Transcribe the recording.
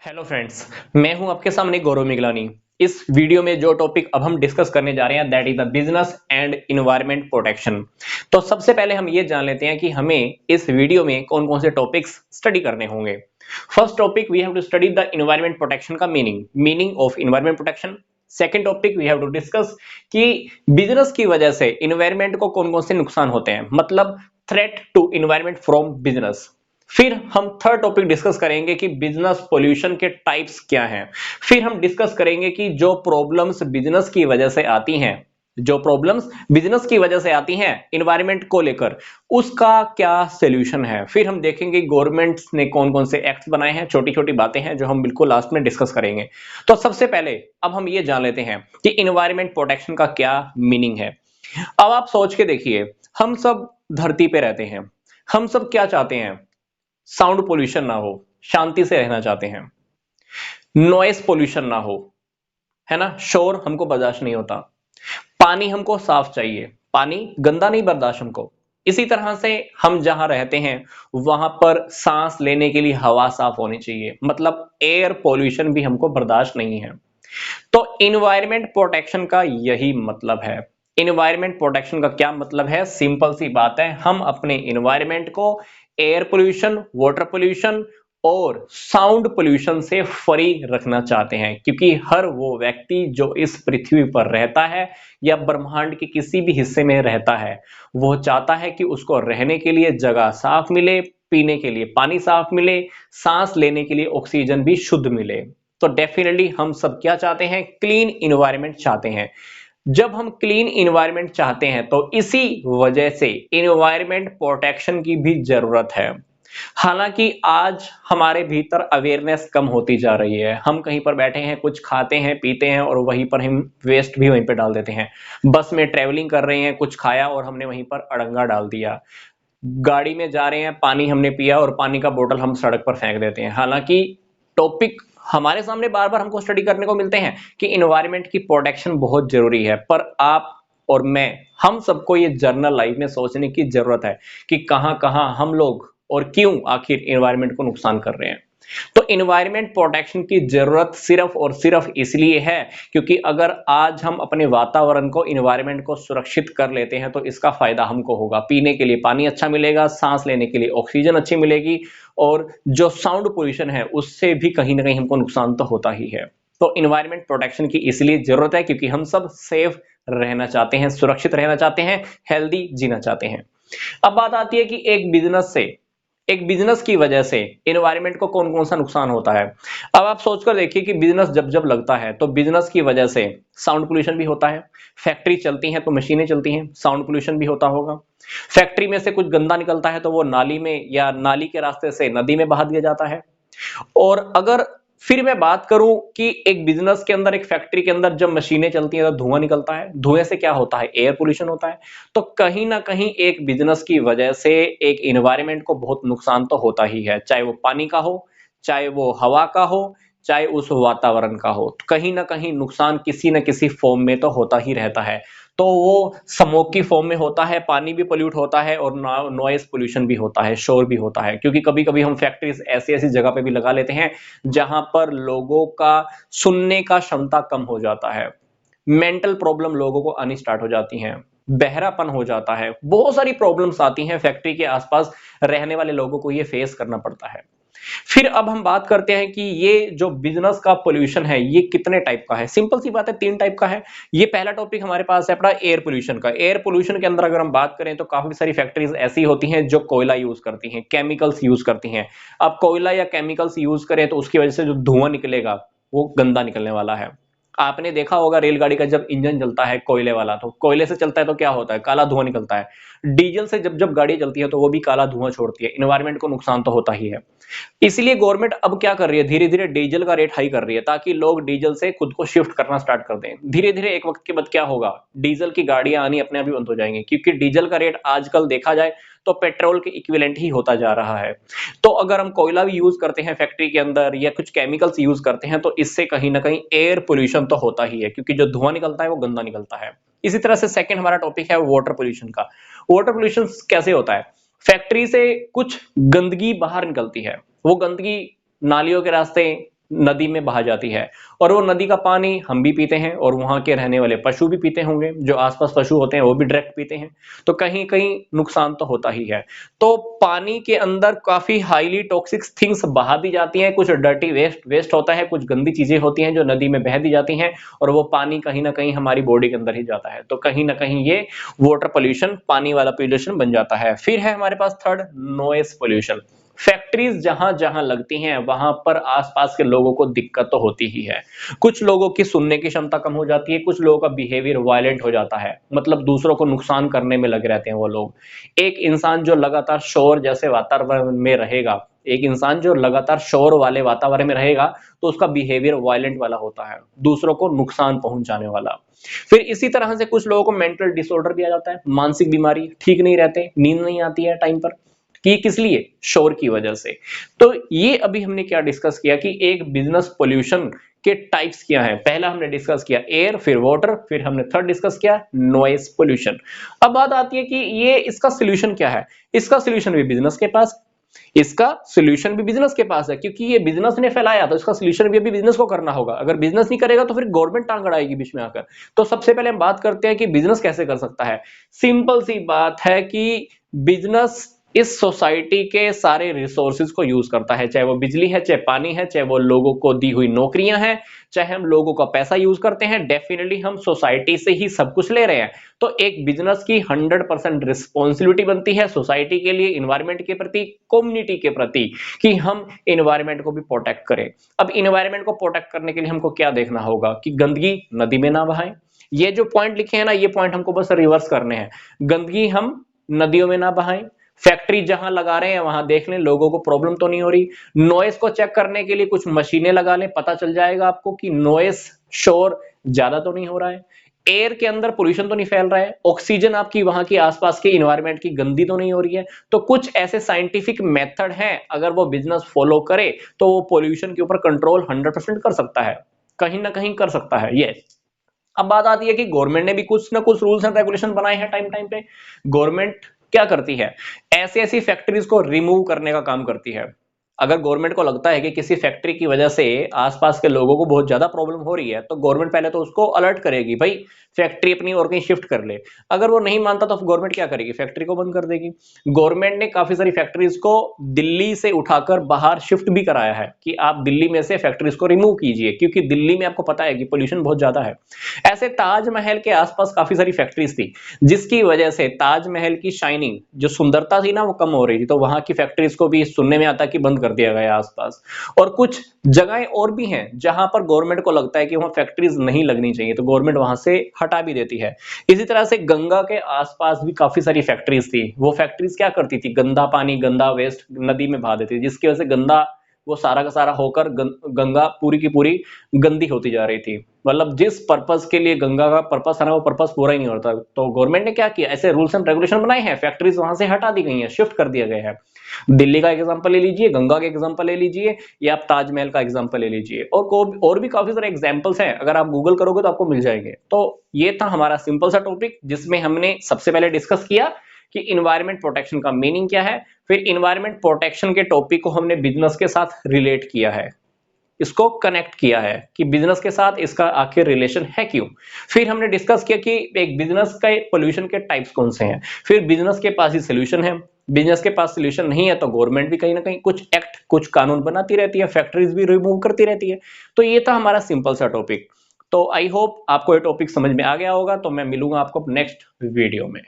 Hello friends, मैं हूं आपके सामने गौरव मिगलानी। इस वीडियो में जो टॉपिक अब हम डिस्कस करने जा रहे हैं that is the business and environment protection. तो सबसे पहले हम ये जान लेते हैं कि हमें इस वीडियो में कौन कौन से टॉपिक्स स्टडी करने होंगे। First topic we have to study the environment protection का meaning of environment protection. Second topic we have to discuss कि बिजनेस की वजह से इन्वायरमेंट को कौन कौन से नुकसान होते हैं, मतलब threat to environment from business. फिर हम थर्ड टॉपिक डिस्कस करेंगे कि बिजनेस पोल्यूशन के टाइप्स क्या हैं। फिर हम डिस्कस करेंगे कि जो प्रॉब्लम्स बिजनेस की वजह से आती हैं, जो प्रॉब्लम्स बिजनेस की वजह से आती हैं इन्वायरमेंट को लेकर, उसका क्या सॉल्यूशन है। फिर हम देखेंगे गवर्नमेंट ने कौन कौन से एक्ट्स बनाए हैं, छोटी छोटी बातें हैं जो हम बिल्कुल लास्ट में डिस्कस करेंगे। तो सबसे पहले अब हम ये जान लेते हैं कि इन्वायरमेंट प्रोटेक्शन का क्या मीनिंग है। अब आप सोच के देखिए, हम सब धरती पे रहते हैं, हम सब क्या चाहते हैं? साउंड पोल्यूशन ना हो, शांति से रहना चाहते हैं। नॉइस पोल्यूशन ना हो, है ना, शोर हमको बर्दाश्त नहीं होता। पानी हमको साफ चाहिए, पानी गंदा नहीं बर्दाश्त हमको। इसी तरह से हम जहां रहते हैं वहां पर सांस लेने के लिए हवा साफ होनी चाहिए, मतलब एयर पोल्यूशन भी हमको बर्दाश्त नहीं है। तो इन्वायरमेंट प्रोटेक्शन का यही मतलब है। इन्वायरमेंट प्रोटेक्शन का क्या मतलब है? सिंपल सी बात है, हम अपने इन्वायरमेंट को एयर पोल्यूशन, वाटर पोल्यूशन और साउंड पोल्यूशन से फ्री रखना चाहते हैं, क्योंकि हर वो व्यक्ति जो इस पृथ्वी पर रहता है या ब्रह्मांड के किसी भी हिस्से में रहता है, वो चाहता है कि उसको रहने के लिए जगह साफ मिले, पीने के लिए पानी साफ मिले, सांस लेने के लिए ऑक्सीजन भी शुद्ध मिले। तो डेफिनेटली हम सब क्या चाहते हैं? क्लीन इन्वायरमेंट चाहते हैं। जब हम क्लीन इन्वायरमेंट चाहते हैं तो इसी वजह से इन्वायरमेंट प्रोटेक्शन की भी जरूरत है। हालांकि आज हमारे भीतर अवेयरनेस कम होती जा रही है। हम कहीं पर बैठे हैं, कुछ खाते हैं, पीते हैं और वहीं पर हम वेस्ट भी वहीं पर डाल देते हैं। बस में ट्रेवलिंग कर रहे हैं, कुछ खाया और हमने वहीं पर अड़ंगा डाल दिया। गाड़ी में जा रहे हैं, पानी हमने पिया और पानी का बोतल हम सड़क पर फेंक देते हैं। हालांकि टॉपिक हमारे सामने बार बार हमको स्टडी करने को मिलते हैं कि इन्वायरमेंट की प्रोटेक्शन बहुत जरूरी है, पर आप और मैं, हम सबको ये जर्नल लाइफ में सोचने की जरूरत है कि कहां कहां हम लोग और क्यों आखिर इन्वायरमेंट को नुकसान कर रहे हैं। तो इन्वायरमेंट प्रोटेक्शन की जरूरत सिर्फ और सिर्फ इसलिए है क्योंकि अगर आज हम अपने वातावरण को, इन्वायरमेंट को सुरक्षित कर लेते हैं तो इसका फायदा हमको होगा। पीने के लिए पानी अच्छा मिलेगा, सांस लेने के लिए ऑक्सीजन अच्छी मिलेगी और जो साउंड पोल्यूशन है उससे भी कहीं ना कहीं हमको नुकसान तो होता ही है। तो इन्वायरमेंट प्रोटेक्शन की इसलिए जरूरत है क्योंकि हम सब सेफ रहना चाहते हैं, सुरक्षित रहना चाहते हैं, हेल्दी जीना चाहते हैं। अब बात आती है कि एक बिजनेस की वजह से एनवायरनमेंट को कौन कौन सा नुकसान होता है। अब आप सोचकर देखिए कि बिजनेस जब जब लगता है तो बिजनेस की वजह से साउंड पोल्यूशन भी होता है। फैक्ट्री चलती है तो मशीनें चलती हैं, साउंड पोल्यूशन भी होता होगा। फैक्ट्री में से कुछ गंदा निकलता है तो वो नाली में या नाली के रास्ते से नदी में बहा दिया जाता है। और अगर फिर मैं बात करूं कि एक बिजनेस के अंदर, एक फैक्ट्री के अंदर जब मशीनें चलती हैं तो धुआं निकलता है, धुएं से क्या होता है? एयर पोल्यूशन होता है। तो कहीं ना कहीं एक बिजनेस की वजह से एक एनवायरनमेंट को बहुत नुकसान तो होता ही है, चाहे वो पानी का हो, चाहे वो हवा का हो, चाहे उस वातावरण का हो। तो कहीं ना कहीं नुकसान किसी न किसी फॉर्म में तो होता ही रहता है। तो वो स्मोक की फॉर्म में होता है, पानी भी पोल्यूट होता है और नॉइस पोल्यूशन भी होता है, शोर भी होता है, क्योंकि कभी कभी हम फैक्ट्रीज ऐसी ऐसी जगह पे भी लगा लेते हैं जहां पर लोगों का सुनने का क्षमता कम हो जाता है। मेंटल प्रॉब्लम लोगों को आनी स्टार्ट हो जाती हैं, बहरापन हो जाता है, बहुत सारी प्रॉब्लम्स आती हैं। फैक्ट्री के आसपास रहने वाले लोगों को ये फेस करना पड़ता है। फिर अब हम बात करते हैं कि ये जो बिजनेस का पोल्यूशन है ये कितने टाइप का है। सिंपल सी बात है, 3 टाइप का है। ये पहला टॉपिक हमारे पास है अपना एयर पोल्यूशन का। एयर पोल्यूशन के अंदर अगर हम बात करें तो काफी सारी फैक्ट्रीज ऐसी होती हैं जो कोयला यूज करती हैं, केमिकल्स यूज करती हैं। अब कोयला या केमिकल्स यूज करें तो उसकी वजह से जो धुआं निकलेगा वो गंदा निकलने वाला है। आपने देखा होगा रेलगाड़ी का जब इंजन चलता है कोयले वाला, तो कोयले से चलता है तो क्या होता है? काला धुआं निकलता है। डीजल से जब जब गाड़ी चलती है तो वो भी काला धुआं छोड़ती है। एनवायरनमेंट को नुकसान तो होता ही है। इसलिए गवर्नमेंट अब क्या कर रही है, धीरे धीरे डीजल का रेट हाई कर रही है ताकि लोग डीजल से खुद को शिफ्ट करना स्टार्ट कर दें। धीरे धीरे एक वक्त के बाद क्या होगा, डीजल की गाड़ियां आनी अपने आप ही बंद हो जाएंगी, क्योंकि डीजल का रेट आजकल देखा जाए तो पेट्रोल के इक्विवेलेंट ही होता जा रहा है। तो अगर हम कोयला भी यूज करते हैं फैक्ट्री के अंदर या कुछ केमिकल्स यूज करते हैं तो इससे कहीं ना कहीं एयर पोल्यूशन तो होता ही है, क्योंकि जो धुआं निकलता है वो गंदा निकलता है। इसी तरह से सेकंड हमारा टॉपिक है वाटर पोल्यूशन का। वाटर पोल्यूशन कैसे होता है? फैक्ट्री से कुछ गंदगी बाहर निकलती है, वो गंदगी नालियों के रास्ते नदी में बहा जाती है और वो नदी का पानी हम भी पीते हैं और वहां के रहने वाले पशु भी पीते होंगे, जो आसपास पशु होते हैं वो भी डायरेक्ट पीते हैं, तो कहीं कहीं नुकसान तो होता ही है। तो पानी के अंदर काफी हाईली टॉक्सिक थिंग्स बहा दी जाती हैं, कुछ डर्टी वेस्ट होता है, कुछ गंदी चीजें होती हैं जो नदी में बह दी जाती हैं और वो पानी कहीं ना कहीं हमारी बॉडी के अंदर ही जाता है, तो कहीं ना कहीं ये वाटर पोल्यूशन, पानी वाला पोल्यूशन बन जाता है। फिर है हमारे पास थर्ड, नॉइस पोल्यूशन। फैक्ट्रीज जहां जहां लगती हैं वहां पर आसपास के लोगों को दिक्कत तो होती ही है। कुछ लोगों की सुनने की क्षमता कम हो जाती है, कुछ लोगों का बिहेवियर वायलेंट हो जाता है, मतलब दूसरों को नुकसान करने में लगे रहते हैं वो लोग। एक इंसान जो लगातार शोर जैसे वातावरण में रहेगा, एक इंसान जो लगातार शोर वाले वातावरण में रहेगा तो उसका बिहेवियर वायलेंट वाला होता है, दूसरों को नुकसान पहुंचाने वाला। फिर इसी तरह से कुछ लोगों को मेंटल डिसऑर्डर भी आ जाता है, मानसिक बीमारी, ठीक नहीं रहते, नींद नहीं आती है टाइम पर, कि किस लिए, शोर की वजह से। तो ये अभी हमने क्या डिस्कस किया कि एक बिजनेस पोल्यूशन के टाइप्स क्या हैं। पहला हमने डिस्कस किया एयर, फिर वाटर, फिर हमने थर्ड डिस्कस किया नॉइस पोल्यूशन। अब बात आती है कि ये इसका सॉल्यूशन क्या है। इसका सॉल्यूशन भी बिजनेस के पास, इसका सॉल्यूशन भी बिजनेस के पास है, क्योंकि ये बिजनेस ने फैलाया तो इसका सॉल्यूशन भी अभी बिजनेस को करना होगा। अगर बिजनेस नहीं करेगा तो फिर गवर्नमेंट टांग अड़ाएगी बीच में आकर। तो सबसे पहले हम बात करते हैं कि बिजनेस कैसे कर सकता है। सिंपल सी बात है कि बिजनेस इस सोसाइटी के सारे रिसोर्सेज को यूज करता है, चाहे वो बिजली है, चाहे पानी है, चाहे वो लोगों को दी हुई नौकरियां हैं, चाहे हम लोगों का पैसा यूज करते हैं, डेफिनेटली हम सोसाइटी से ही सब कुछ ले रहे हैं। तो एक बिजनेस की 100% रिस्पॉन्सिबिलिटी बनती है सोसाइटी के लिए, इन्वायरमेंट के प्रति, कम्युनिटी के प्रति, कि हम इन्वायरमेंट को भी प्रोटेक्ट करें। अब इन्वायरमेंट को प्रोटेक्ट करने के लिए हमको क्या देखना होगा कि गंदगी नदी में ना बहाएं। ये जो पॉइंट लिखे हैं ना, ये पॉइंट हमको बस रिवर्स करने हैं। गंदगी हम नदियों में ना बहाएं, फैक्ट्री जहां लगा रहे हैं वहां देख लें लोगों को प्रॉब्लम तो नहीं हो रही। नॉइस को चेक करने के लिए कुछ मशीनें लगा लें, पता चल जाएगा आपको कि नॉइस, शोर ज्यादा तो नहीं हो रहा है। एयर के अंदर पोल्यूशन तो नहीं फैल रहा है, ऑक्सीजन आपकी वहां की आसपास के इन्वायरमेंट की गंदी तो नहीं हो रही है। तो कुछ ऐसे साइंटिफिक मेथड हैं, अगर वो बिजनेस फॉलो करे तो वो पोल्यूशन के ऊपर कंट्रोल 100% कर सकता है, कहीं ना कहीं कर सकता है ये। अब बात आती है कि गवर्नमेंट ने भी कुछ ना कुछ रूल्स एंड रेगुलेशन बनाए हैं टाइम टाइम पे। गवर्नमेंट क्या करती है, ऐसी ऐसी फैक्ट्रीज को रिमूव करने का काम करती है। अगर गवर्नमेंट को लगता है कि किसी फैक्ट्री की वजह से आसपास के लोगों को बहुत ज्यादा प्रॉब्लम हो रही है, तो गवर्नमेंट पहले तो उसको अलर्ट करेगी, भाई फैक्ट्री अपनी और कहीं शिफ्ट कर ले। अगर वो नहीं मानता तो गवर्नमेंट क्या करेगी, फैक्ट्री को बंद कर देगी। गवर्नमेंट ने काफी सारी फैक्ट्रीज को दिल्ली से उठाकर बाहर शिफ्ट भी कराया है कि आप दिल्ली में से फैक्ट्रीज को रिमूव कीजिए, क्योंकि दिल्ली में आपको पता है कि पोल्यूशन बहुत ज्यादा है। ऐसे ताजमहल के आसपास काफी सारी फैक्ट्रीज थी, जिसकी वजह से ताजमहल की शाइनिंग, जो सुंदरता थी ना, वो कम हो रही थी। तो वहां की फैक्ट्रीज को भी सुनने में आता है कि बंद कर दिया गया आसपास। और कुछ जगहें और भी हैं जहां पर गवर्नमेंट को लगता है कि वहां फैक्ट्रीज नहीं लगनी चाहिए, तो गवर्नमेंट वहां से हटा भी देती है। इसी तरह से गंगा के आसपास भी काफी सारी फैक्ट्रीज थी। वो फैक्ट्रीज क्या करती थी, गंदा पानी, गंदा वेस्ट नदी में बहा देती थी, जिसकी वजह से गंदा वो सारा का सारा होकर गंगा पूरी की पूरी गंदी होती जा रही थी। मतलब जिस पर्पस के लिए गंगा का पर्पस है ना, वो पर्पस पूरा ही नहीं होता। तो गवर्नमेंट ने क्या किया, ऐसे रूल्स एंड रेगुलेशन बनाए हैं, फैक्ट्रीज वहां से हटा दी गई हैं, शिफ्ट कर दिया गया है। दिल्ली का एग्जांपल ले लीजिए, गंगा का एग्जांपल ले लीजिए, या आप ताजमहल का एग्जांपल ले लीजिए, और भी काफी सारे एग्जांपल्स हैं, अगर आप गूगल करोगे तो आपको मिल जाएंगे। तो ये था हमारा सिंपल सा टॉपिक, जिसमें हमने सबसे पहले डिस्कस किया कि इन्वायरमेंट प्रोटेक्शन का मीनिंग क्या है। फिर इन्वायरमेंट प्रोटेक्शन के टॉपिक को हमने बिजनेस के साथ रिलेट किया है, इसको कनेक्ट किया है कि बिजनेस के साथ इसका आखिर रिलेशन है क्यों। फिर हमने डिस्कस किया कि एक बिजनेस का पोल्यूशन के टाइप्स कौन से हैं। फिर बिजनेस के पास ही सोल्यूशन है, बिजनेस के पास सोल्यूशन नहीं है तो गवर्नमेंट भी कहीं ना कहीं कुछ एक्ट, कुछ कानून बनाती रहती है, फैक्ट्रीज भी रिमूव करती रहती है। तो ये था हमारा सिंपल सा टॉपिक। तो आई होप आपको ये टॉपिक समझ में आ गया होगा। तो मैं मिलूंगा आपको नेक्स्ट वीडियो में।